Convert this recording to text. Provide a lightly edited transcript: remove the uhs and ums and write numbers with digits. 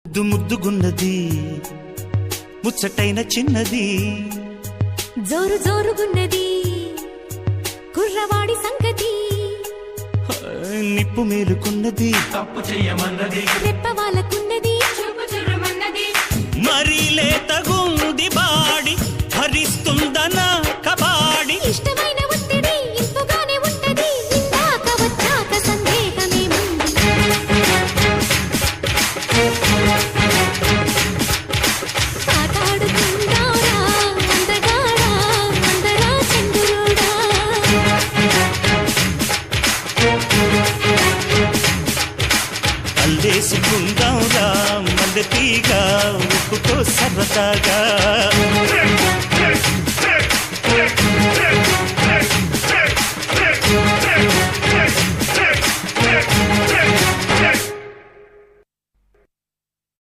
ముద్దు ముద్దుగున్నది ముచ్చటైన చిన్నది జోరు జోరుగున్నది కుర్రవాడి సంగతి నిప్పు మేలుకున్నది తప్పు చెయ్యమన్నది రెప్ప వాళ్ళకున్నది చూపు చుర్రమన్నది మరీ లేతగుంది బాడి భరిస్తుందనా కబాడి ఇష్టమైన ఒత్తిడి ఇంపుగానే ఉంటది ఇందాక వచ్చాక సందేహమేముంది ఆటాడుకుందారా అందగాడా అందరా చంద్రుడా అల్లేసుకుందాంరా మల్లె తీగ ఉప్పుతో సరదాగా